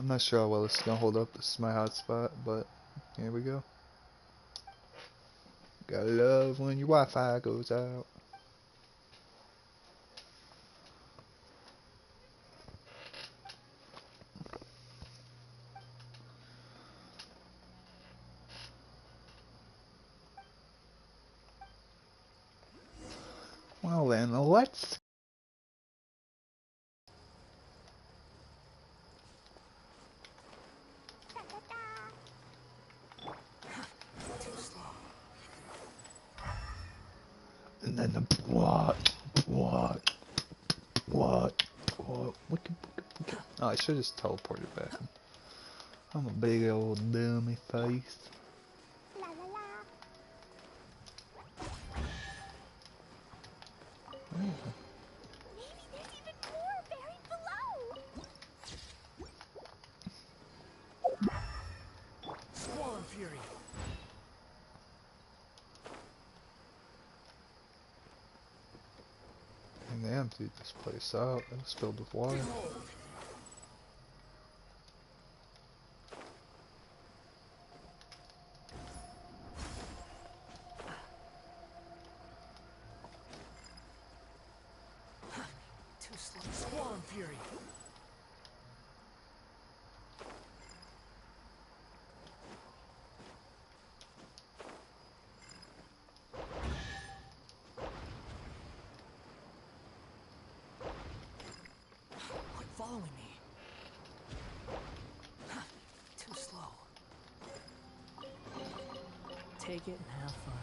I'm not sure how well this is gonna hold up. This is my hotspot, but here we go. Gotta love when your Wi-Fi goes out. Well then, let's... And then the what? Oh, I should just teleported back. I'm a big old dummy face. And they emptied this place out. It was filled with water. Following me. Too slow. Take it and have fun.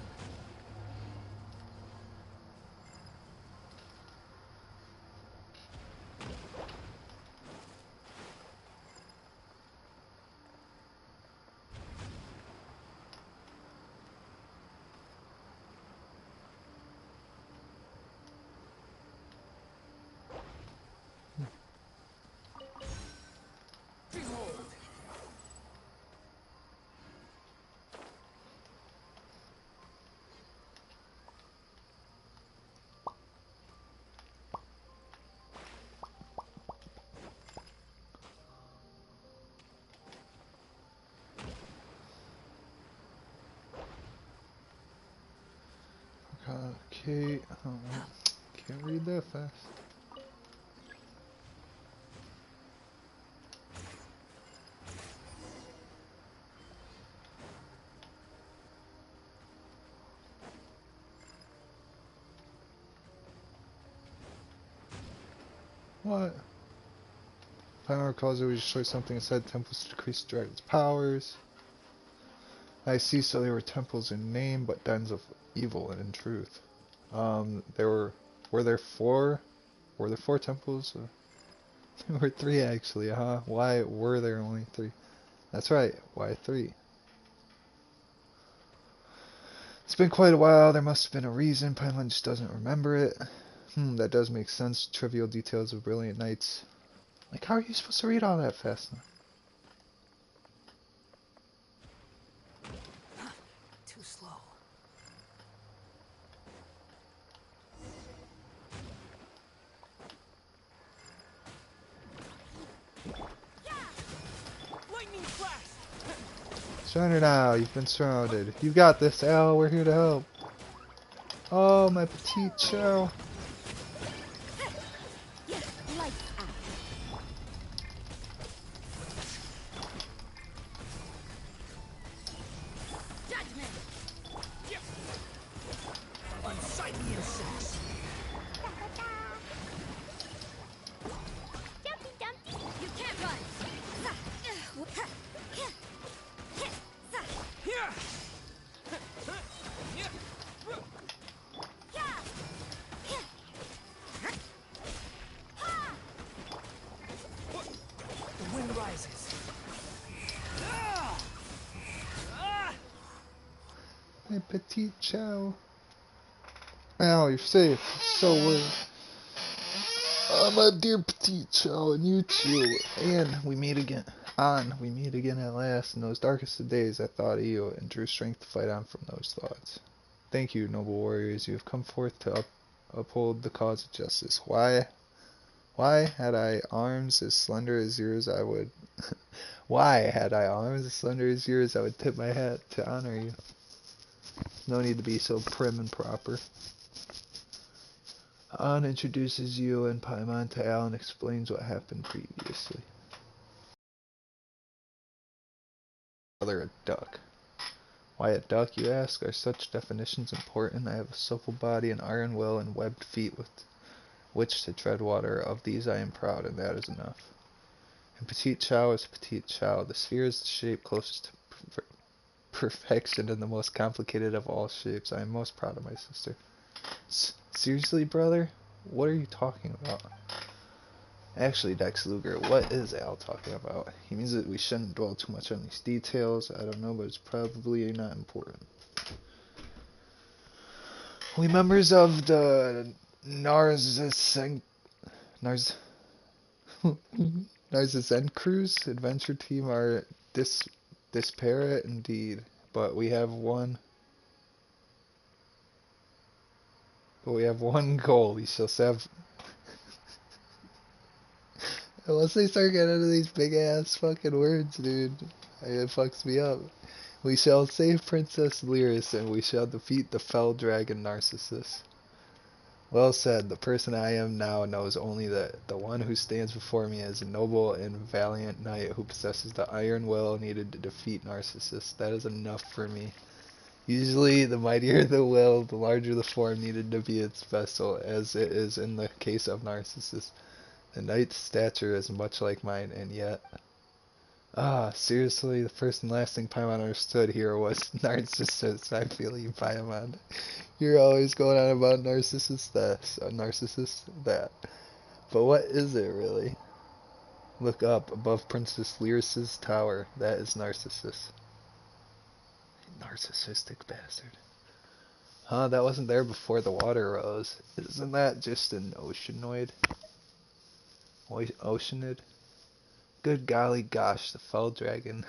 Okay, can't read that fast. What? Power causes we destroy something inside temples to decrease the dragon's powers. I see, so they were temples in name, but dens of evil and in truth. Were there four? Were there four temples? There were three actually, huh? Why were there only three? That's right, why three? It's been quite a while, there must have been a reason, Pineland just doesn't remember it. That does make sense, trivial details of brilliant knights. Like, how are you supposed to read all that fast? Too slow. Lightning flash. Surrender now, you've been surrounded. You got this, Al, we're here to help. Oh, my petite chow. My petite chow. Al, you're safe. So worried. My dear petite chow, and you too. And we meet again. We meet again at last. In those darkest of days, I thought of you and drew strength to fight on from those thoughts. Thank you, noble warriors. You have come forth to uphold the cause of justice. Why Why had I arms as slender as yours, I would. Why had I arms as slender as yours, I would tip my hat to honor you. No need to be so prim and proper. An introduces you and Paimon to Al and explains what happened previously. Brother, a duck. Why a duck, you ask? Are such definitions important? I have a supple body, an iron will, and webbed feet with which to tread water. Of these I am proud, and that is enough. And petite chow is petite chow. The sphere is the shape closest to perfection and the most complicated of all shapes. I am most proud of my sister. Seriously, brother? What are you talking about? Actually, Dex Luger, what is Al talking about? He means that we shouldn't dwell too much on these details. I don't know, but it's probably not important. We members of the Narzissen Cruise adventure team are disparate indeed, but we have one goal. We shall have. Unless they start getting into these big ass fucking words, dude, it fucks me up. We shall save Princess Lyris, and we shall defeat the fell dragon Narcissus. Well said. The person I am now knows only that the one who stands before me is a noble and valiant knight who possesses the iron will needed to defeat Narcissus. That is enough for me. Usually, the mightier the will, the larger the form needed to be its vessel, as it is in the case of Narcissus. The knight's stature is much like mine, and yet... seriously, the first and last thing Paimon understood here was Narcissus. I feel you, Paimon. You're always going on about Narcissus this, Narcissus that. But what is it, really? Look up, above Princess Lyris's tower. That is Narcissus. Narcissistic bastard. Huh, that wasn't there before the water rose. Isn't that just an oceanoid? Oceanid? Good golly gosh, the fell dragon.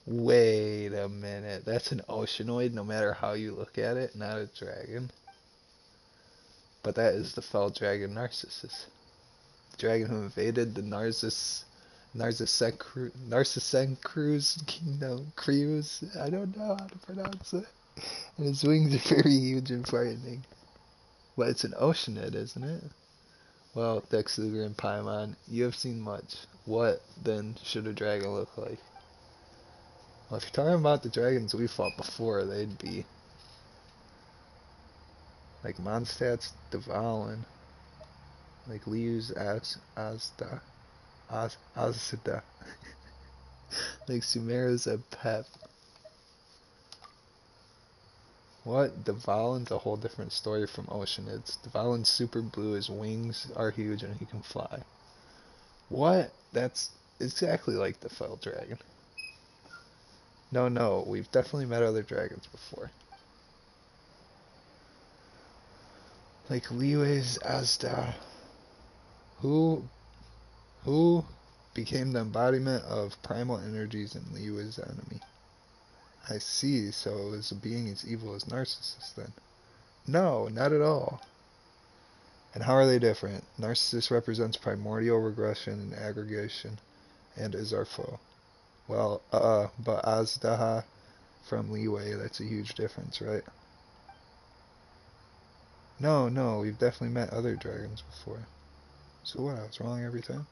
Wait a minute. That's an oceanoid no matter how you look at it, not a dragon. But that is the fell dragon Narcissus. The dragon who invaded the Narcissenkruz kingdom. Crews? I don't know how to pronounce it. And its wings are very huge and frightening. But it's an oceanid, isn't it? Well, Dex Luger and Paimon, you have seen much. What, then, should a dragon look like? Well, if you're talking about the dragons we fought before, they'd be like Mondstadt's Dvalin, like Liu's Azda, Azda, like Sumeru's Apep. What? Dvalin's a whole different story from Oceanids. Dvalin's super blue, his wings are huge, and he can fly. What? That's exactly like the fell dragon. No, we've definitely met other dragons before. Like Liu's Azda, who became the embodiment of primal energies in Liu's enemy. I see, so it was a being as evil as Narcissus then. No, not at all. And how are they different? Narcissus represents primordial regression and aggregation, and is our foe. Well, but Azdaha from Liyue, that's a huge difference, right? No, we've definitely met other dragons before. So what, I was wrong every time?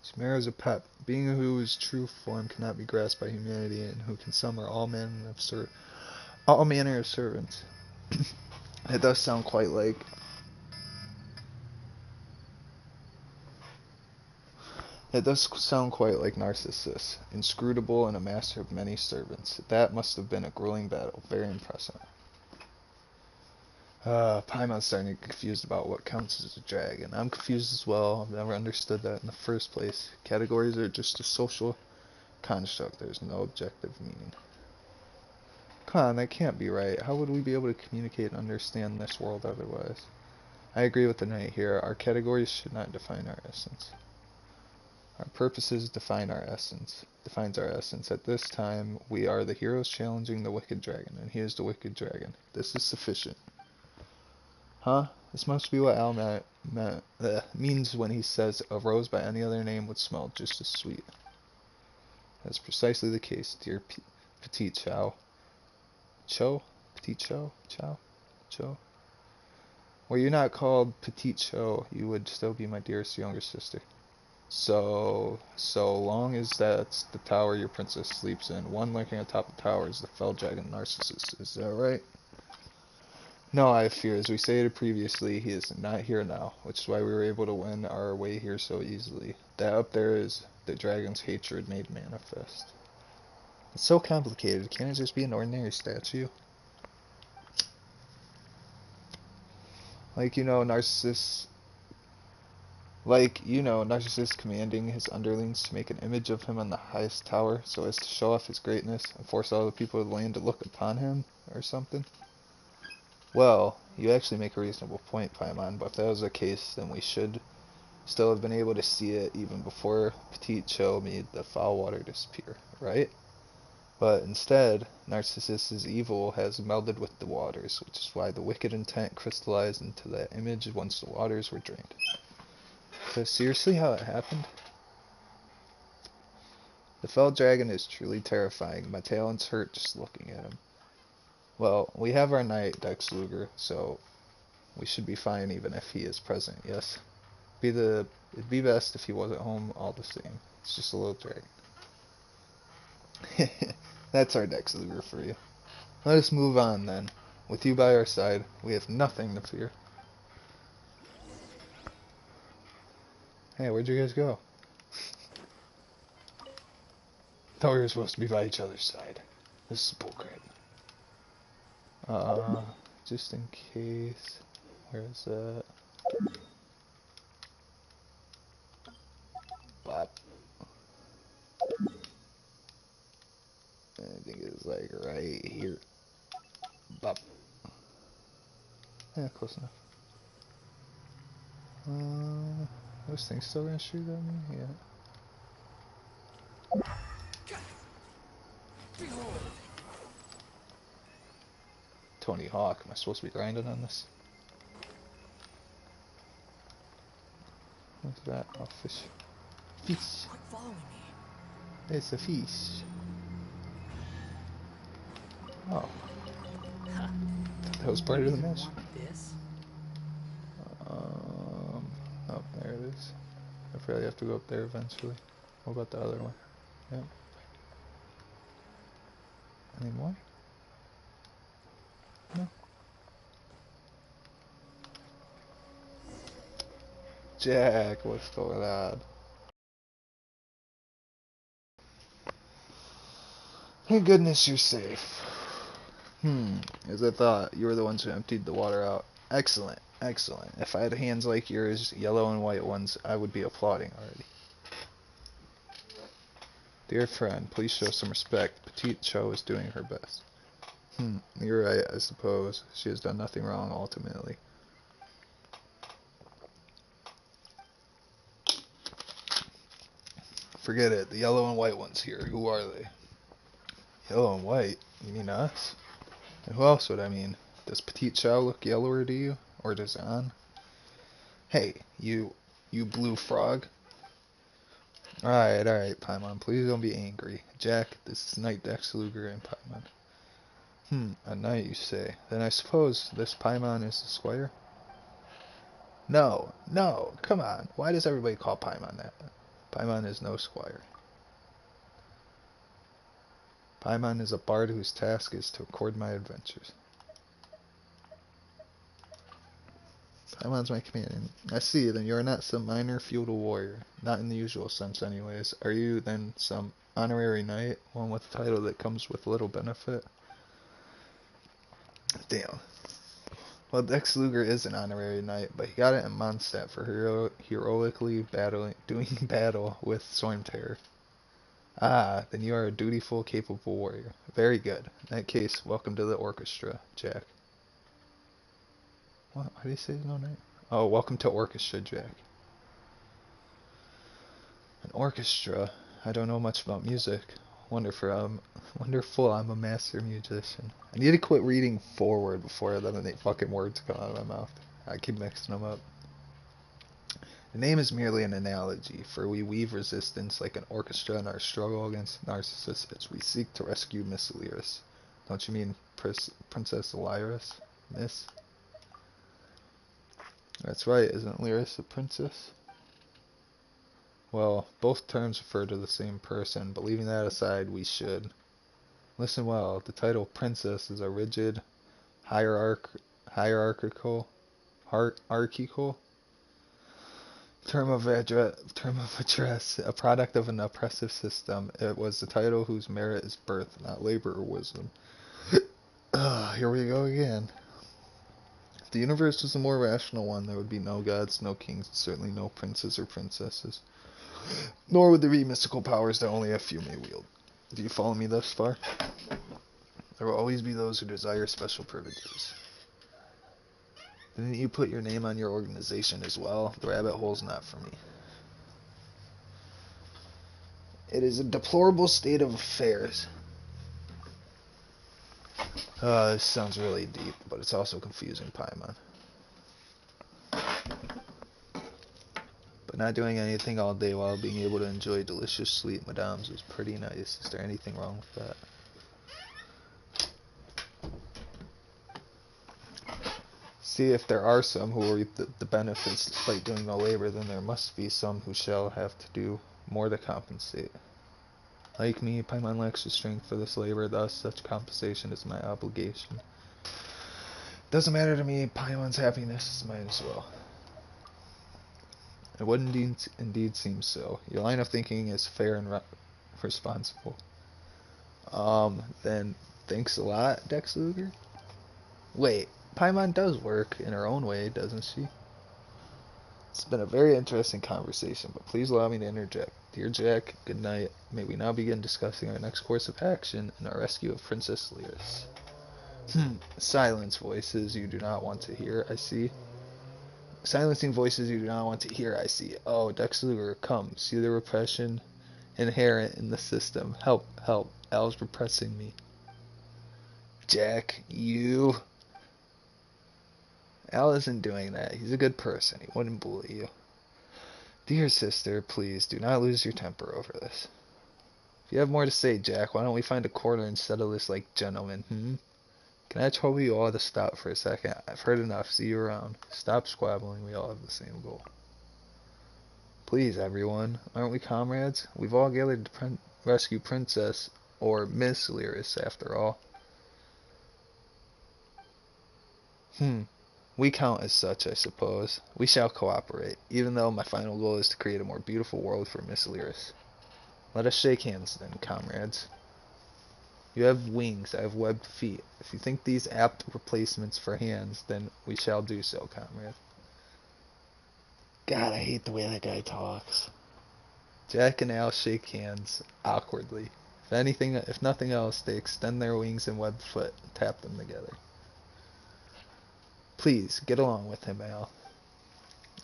Chimera is a pet, being whose true form cannot be grasped by humanity, and who can summon all manner of servants. It does sound quite like... It does sound quite like Narcissus, inscrutable and a master of many servants. That must have been a grueling battle, very impressive. Paimon's starting to get confused about what counts as a dragon. I'm confused as well. I've never understood that in the first place. Categories are just a social construct. There's no objective meaning. Come on, that can't be right. How would we be able to communicate and understand this world otherwise? I agree with the knight here. Our categories should not define our essence. Our purposes defines our essence. At this time, we are the heroes challenging the wicked dragon, and he is the wicked dragon. This is sufficient. Huh? This must be what Al means when he says a rose by any other name would smell just as sweet. That's precisely the case, dear Petite Chow. Cho? Petite Cho? Chow? Cho? Were you not called Petite Cho, you would still be my dearest younger sister. So long as that's the tower your princess sleeps in, one lurking atop the tower is the fell dragon Narcissus. Is that right? No, I fear, as we stated previously, he is not here now, which is why we were able to win our way here so easily. That up there is the dragon's hatred made manifest. It's so complicated, can't it just be an ordinary statue? Like, Narcissus commanding his underlings to make an image of him on the highest tower so as to show off his greatness and force all the people of the land to look upon him, or something? Well, you actually make a reasonable point, Paimon, but if that was the case, then we should still have been able to see it even before Petite Cho made the foul water disappear, right? But instead, Narcissus's evil has melded with the waters, which is why the wicked intent crystallized into that image once the waters were drained. So seriously how it happened? The fell dragon is truly terrifying. My talents hurt just looking at him. Well, we have our knight, Dex Luger, so we should be fine even if he is present, yes? It'd be best if he wasn't home all the same. It's just a little dragon. That's our Dex Luger for you. Let us move on then. With you by our side, we have nothing to fear. Hey, where'd you guys go? Thought we were supposed to be by each other's side. This is bullcrap. Just in case. Where is that? Bop. I think it's like right here. Bop. Yeah, close enough. Those things still gonna shoot at me? Yeah. Tony Hawk, am I supposed to be grinding on this? What's that? Oh, fish. Fish. Quit following me. It's a fish. Oh. That was part of the mission. Want this? Oh, there it is. I probably have to go up there eventually. What about the other one? Yep. Any more? No. Jack, what's going on? Thank goodness you're safe. As I thought, you were the ones who emptied the water out. Excellent, excellent. If I had hands like yours, yellow and white ones, I would be applauding already. Dear friend, please show some respect. Petite Cho is doing her best. You're right, I suppose. She has done nothing wrong, ultimately. Forget it. The yellow and white ones here. Who are they? Yellow and white? You mean us? And who else would I mean? Does Petite Chow look yellower to you? Or does An? Hey, you blue frog. Alright, Paimon. Please don't be angry. Jack, this is Knight Dex Luger and Paimon. A knight, you say. Then I suppose this Paimon is the squire? No, come on. Why does everybody call Paimon that? Paimon is no squire. Paimon is a bard whose task is to record my adventures. Paimon's my companion. I see, then you are not some minor feudal warrior. Not in the usual sense, anyways. Are you, then, some honorary knight? One with a title that comes with little benefit? Damn. Well, Dex Luger is an honorary knight, but he got it in Mondstadt for heroically doing battle with Stormterror. Ah, then you are a dutiful, capable warrior. Very good. In that case, welcome to the orchestra, Jack. What? Why did he say there's no name? Oh, welcome to orchestra, Jack. An orchestra? I don't know much about music. Wonderful, I'm a master musician. I need to quit reading forward before then any fucking words come out of my mouth. I keep mixing them up. The name is merely an analogy, for we weave resistance like an orchestra in our struggle against Narcissus as we seek to rescue Miss Lyris. Don't you mean Princess Lyris, Miss? That's right, isn't Lyris a princess? Well, both terms refer to the same person, but leaving that aside, we should. Listen well, the title princess is a rigid, hierarchical, hierarchical term of address, a product of an oppressive system. It was the title whose merit is birth, not labor or wisdom. Here we go again. If the universe was a more rational one, there would be no gods, no kings, certainly no princes or princesses. Nor would there be mystical powers that only a few may wield. Do you follow me thus far? There will always be those who desire special privileges. Didn't you put your name on your organization as well? The rabbit hole's not for me. It is a deplorable state of affairs. This sounds really deep, but it's also confusing, Paimon. But not doing anything all day while being able to enjoy delicious sleep, madames, is pretty nice. Is there anything wrong with that? See, if there are some who will reap the benefits despite doing no labor, then there must be some who shall have to do more to compensate. Like me, Paimon lacks the strength for this labor, thus such compensation is my obligation. Doesn't matter to me, Paimon's happiness is mine as well. It would indeed seem so. Your line of thinking is fair and responsible. Then thanks a lot, Dex Luger? Wait, Paimon does work in her own way, doesn't she? It's been a very interesting conversation, but please allow me to interject. Dear Jack, good night. May we now begin discussing our next course of action in our rescue of Princess Lyris. Silence, voices you do not want to hear, I see. Silencing voices you do not want to hear, I see. Oh, Dex Luger, come. See the repression inherent in the system. Help, help. Al's repressing me. Jack, you... Al isn't doing that. He's a good person. He wouldn't bully you. Dear sister, please do not lose your temper over this. If you have more to say, Jack, why don't we find a corner and settle this like gentlemen, Can I trouble you all to stop for a second? I've heard enough. See you around. Stop squabbling. We all have the same goal. Please, everyone. Aren't we comrades? We've all gathered to rescue Princess, or Miss Lyris, after all. We count as such, I suppose. We shall cooperate, even though my final goal is to create a more beautiful world for Miss Lyris. Let us shake hands then, comrades. You have wings, I have webbed feet. If you think these apt replacements for hands, then we shall do so, comrade. God, I hate the way that guy talks. Jack and Al shake hands awkwardly. If nothing else, they extend their wings and webbed foot and tap them together. Please, get along with him, Al.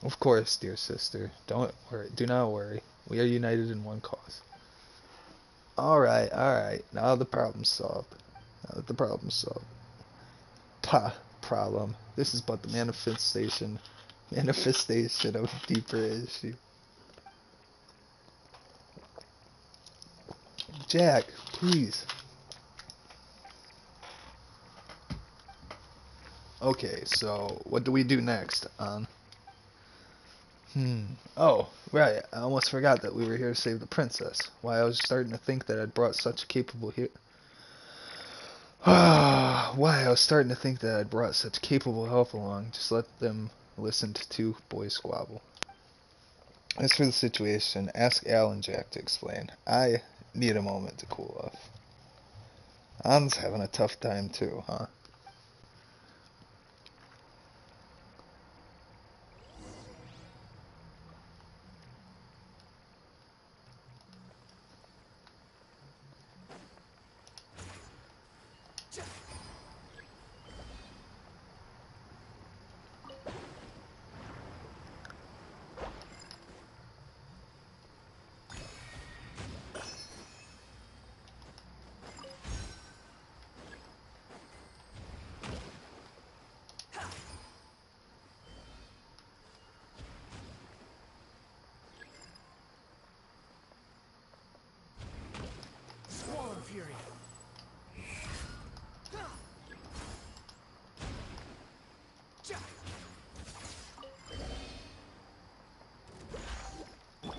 Of course, dear sister. Don't worry. Do not worry. We are united in one cause. Alright. Now the problem's solved. Problem. This is but the manifestation of a deeper issue. Jack, please. Okay, so what do we do next? Oh, right. I almost forgot that we were here to save the princess. Why, I was starting to think that I'd brought such capable help along. Just let them listen to two boys squabble. As for the situation, ask Al and Jack to explain. I need a moment to cool off. An's having a tough time too, huh? fury.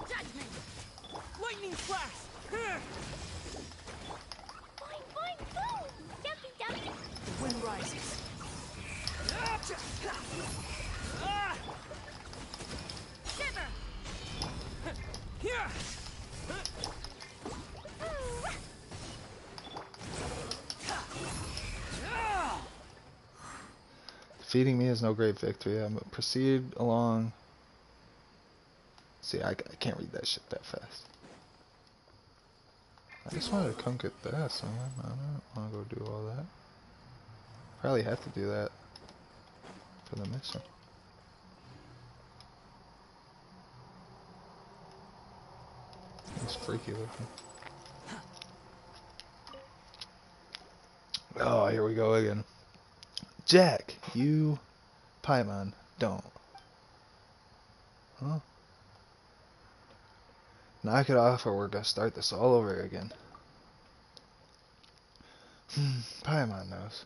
Judgment! Lightning flash! Boing, boing, boom! Jumpy, jumpy! The wind rises. Shiver! Here! Ooh. Defeating me is no great victory. I'm gonna proceed along. See, I can't read that shit that fast. I just wanted to come get this, man. I don't want to go do all that. Probably have to do that for the mission. It's freaky looking. Oh, here we go again. Jack, you Paimon, don't. Huh? Knock it off or we're gonna start this all over again. Paimon knows.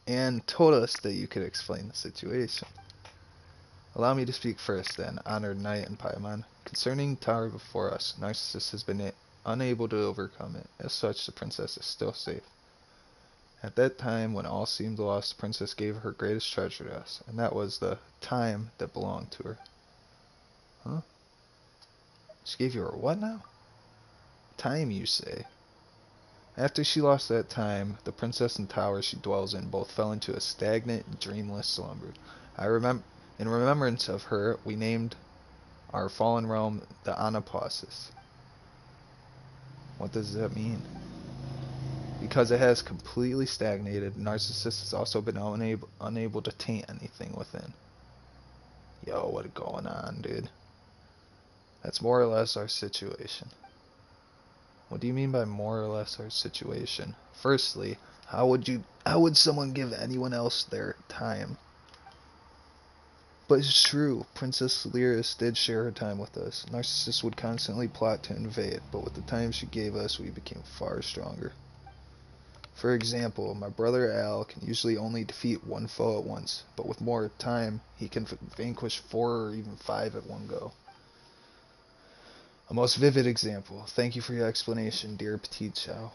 And told us that you could explain the situation. Allow me to speak first then, honored knight and Paimon. Concerning tower before us, Narcissus has been unable to overcome it. As such, the princess is still safe. At that time, when all seemed lost, the princess gave her greatest treasure to us, and that was the time that belonged to her. Huh? She gave you her what now? Time, you say? After she lost that time, the princess and tower she dwells in both fell into a stagnant, dreamless slumber. In remembrance of her, we named our fallen realm the Anaposis. What does that mean? Because it has completely stagnated, Narcissus has also been unable to taint anything within. Yo, what going on, dude? That's more or less our situation. What do you mean by more or less our situation? Firstly, how would someone give anyone else their time? But it's true, Princess Lyris did share her time with us. Narcissus would constantly plot to invade, but with the time she gave us, we became far stronger. For example, my brother Al can usually only defeat one foe at once, but with more time, he can vanquish 4 or even 5 at one go. A most vivid example. Thank you for your explanation, dear Petit Chow.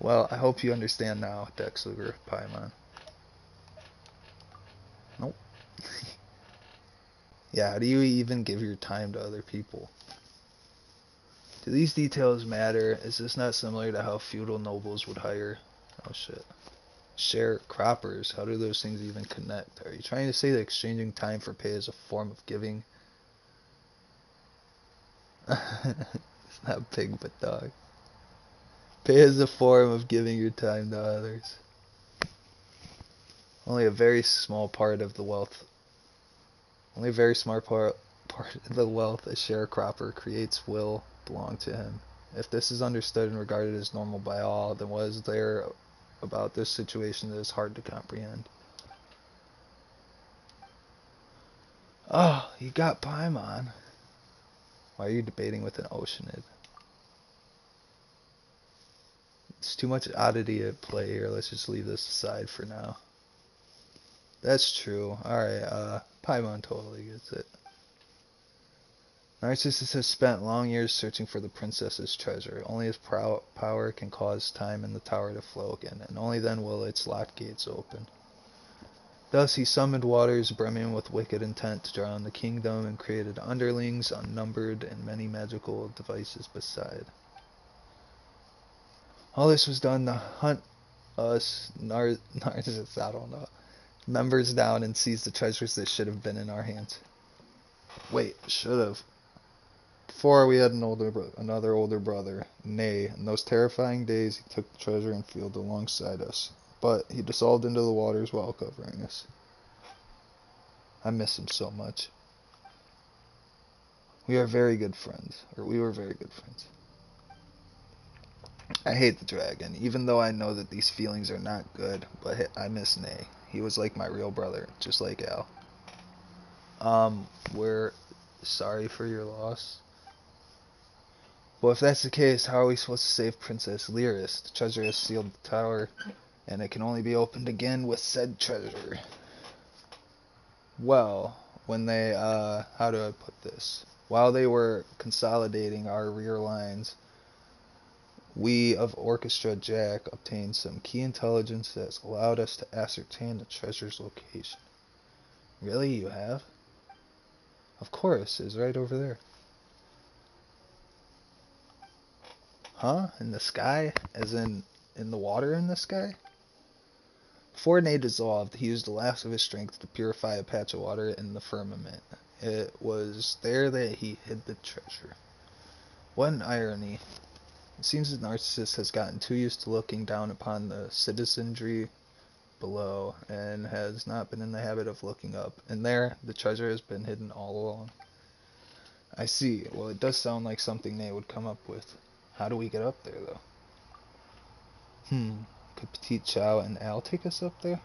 Well, I hope you understand now, Dex Luger Paimon. Nope. Yeah, how do you even give your time to other people? Do these details matter? Is this not similar to how feudal nobles would hire? Oh shit. Sharecroppers. How do those things even connect? Are you trying to say that exchanging time for pay is a form of giving? It's not pig but dog. Pay is a form of giving your time to others. Only a very small part of the wealth. Only a very smart part of the wealth a sharecropper creates will belong to him. If this is understood and regarded as normal by all, then what is there about this situation that is hard to comprehend? Oh, you got Paimon. Why are you debating with an Oceanid? It's too much oddity at play here. Let's just leave this aside for now. That's true. Alright, Paimon totally gets it. Narcissus has spent long years searching for the princess's treasure. Only his power can cause time in the tower to flow again, and only then will its locked gates open. Thus he summoned waters brimming with wicked intent to drown the kingdom, and created underlings unnumbered and many magical devices beside. All this was done to hunt us Narcissus, I don't know, members down and seize the treasures that should have been in our hands. Wait, should have. Before we had another older brother, Nay. In those terrifying days, he took the treasure and field alongside us, but he dissolved into the waters while covering us. I miss him so much. We were very good friends. I hate the dragon, even though I know that these feelings are not good, but I miss Nay. He was like my real brother, just like Al. We're sorry for your loss. Well, if that's the case, how are we supposed to save Princess Lyris? The treasure has sealed the tower, and it can only be opened again with said treasure. Well, when they, how do I put this? While they were consolidating our rear lines, we of Orchestra Jack obtained some key intelligence that has allowed us to ascertain the treasure's location. Really, you have? Of course, it's right over there. Huh? In the sky? As in the water in the sky? Before Nate dissolved, he used the last of his strength to purify a patch of water in the firmament. It was there that he hid the treasure. What an irony. It seems the narcissist has gotten too used to looking down upon the citizenry below and has not been in the habit of looking up. And there, the treasure has been hidden all along. I see. Well, it does sound like something they would come up with. How do we get up there, though? Could Petite Chow and Al take us up there?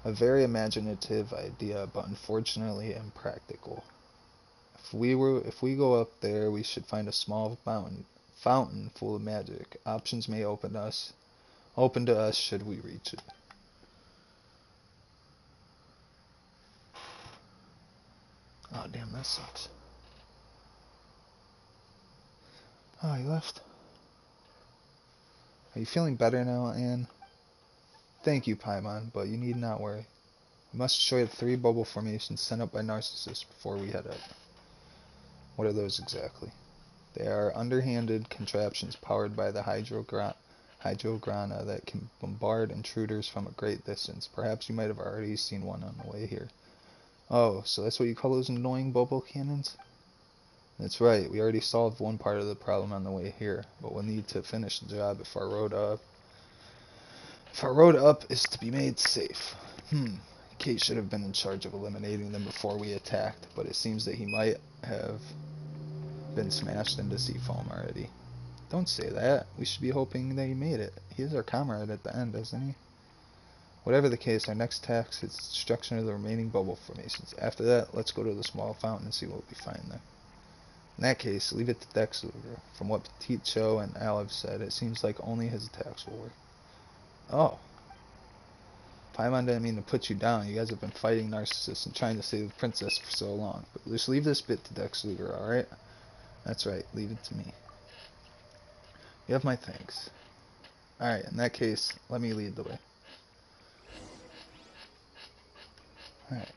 A very imaginative idea, but unfortunately impractical. If we go up there, we should find a small fountain full of magic. Options may open to us should we reach it. Oh damn, that sucks. Oh, he left. Are you feeling better now, Anne? Thank you, Paimon, but you need not worry. We must destroy the 3 bubble formations sent up by Narcissus before we head up. What are those exactly? They are underhanded contraptions powered by the hydrograna that can bombard intruders from a great distance. Perhaps you might have already seen one on the way here. Oh, so that's what you call those annoying bubble cannons? That's right, we already solved one part of the problem on the way here, but we'll need to finish the job if our road up is to be made safe. Kate should have been in charge of eliminating them before we attacked, but it seems that he might have been smashed into sea foam already. Don't say that. We should be hoping that he made it. He is our comrade at the end, isn't he? Whatever the case, our next task is destruction of the remaining bubble formations. After that, let's go to the small fountain and see what we find there. In that case, leave it to Dexluger. From what Petite Cho and Al have said, it seems like only his attacks will work. Oh. Paimon didn't mean to put you down. You guys have been fighting Narcissus and trying to save the princess for so long. But just leave this bit to Dexluger, alright? That's right, leave it to me. You have my thanks. Alright, in that case, let me lead the way. Alright.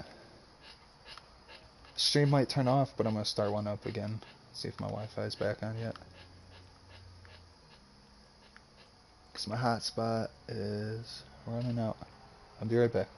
Stream might turn off, but I'm going to start one up again. See if my Wi-Fi is back on yet. Because my hotspot is running out. I'll be right back.